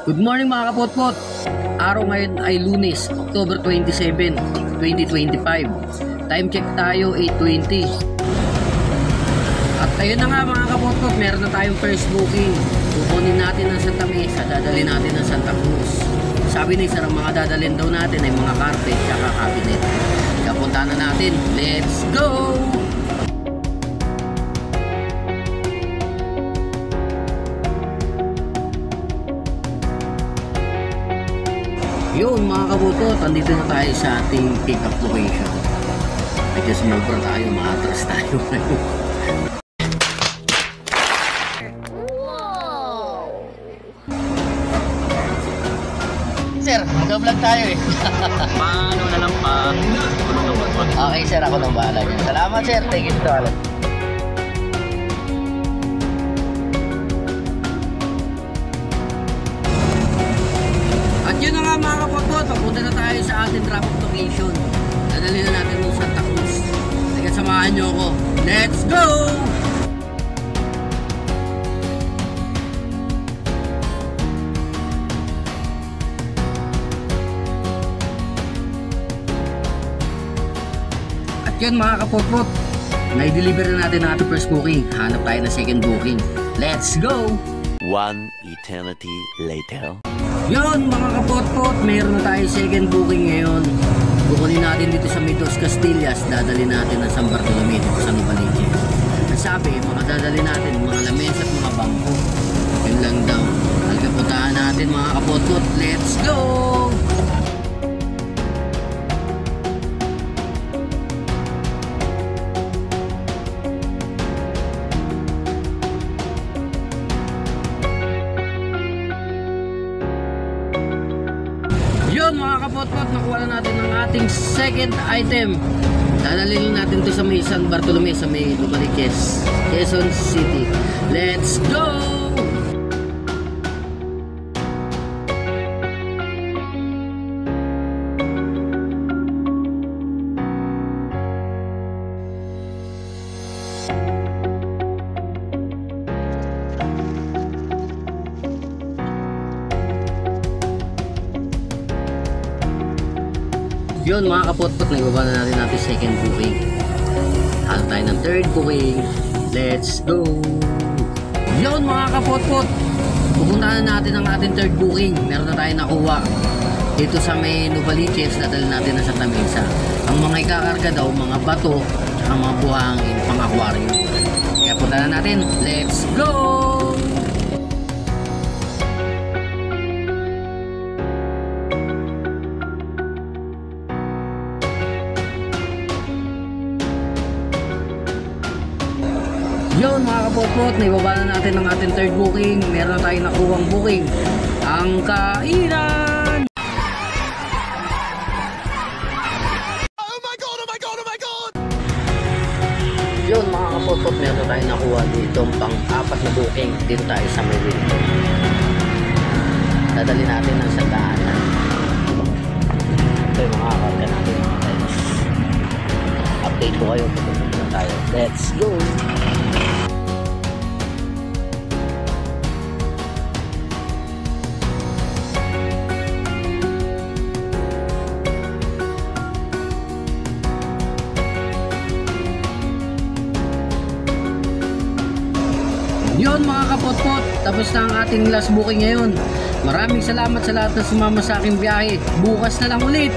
Good morning mga kapotpot. Araw ngayon ay Lunes, October 27, 2025. Time check tayo 8:20. At ayun na nga mga kapotpot, meron na tayong first booking. Kukunin natin ng Santa Mesa, dadalhin natin ng Santa Cruz. Sabi ni Sir, ang mga dadalhin daw natin ay mga carpet at cabinet. Kaya punta na natin. Let's go! Yun mga kabutot, andito na tayo sa ating pick-up location. Medyo sumobra tayo, maatras tayo. Sir, mag-vlog tayo eh. Paano na lang pa? Okay sir, ako nang bahala dyan. Salamat sir, thank you sir. At yun na nga mga kapotpot, papunta na tayo sa ating drop-off location. Dadalhin na natin ng Santa Cruz. Teka, samahan nyo ako. Let's go! At yun mga kapotpot, na-deliver na natin ang ating first booking. Hanap tayo ng second booking. Let's go! One eternity later. Yun mga kapotpot, meron na tayo second booking ngayon. Kukunin natin dito sa Mitos Castillas, dadali natin ng San Bartolome dito sa Novaliches. Sabi, mga dadali natin mga lamesa at mga bangko. Yun lang daw. Alkapuntahan natin mga kapotpot, let's go! Yun mga kapotpot, nakuha na natin ang ating second item. Dadalhin natin to sa may San Bartolome, sa may Novaliches, Quezon City. Let's go! Yun mga kapotpot, naibaba na natin natin second booking. Hanap tayo ng third booking. Let's go! Yun mga kapotpot, pupuntahan na natin ang ating third booking. Meron na tayo nakuha dito sa may Novaliches, dadalhin natin na Santa Mesa. Ang mga ikakarga daw, mga bato at mga buhangin, pang aquarium. Kaya punta na natin. Let's go! Yun mga kapotpot, naibaba na natin ang ating third booking. Meron na tayong nakuhang booking, ang kainan! Oh my God! Oh my God! Oh my God! Yun mga kapotpot, meron na tayong nakuha dito pang-apat na booking. Dito tayo sa may window. Dadali natin ng sandaanan. Ito yung mga karga natin mga guys. Update ko kayo, pupunta na tayo. Let's go! Yun mga kapotpot, tapos na ang ating last booking ngayon. Maraming salamat sa lahat na sumama sa aking biyahe. Bukas na lang ulit.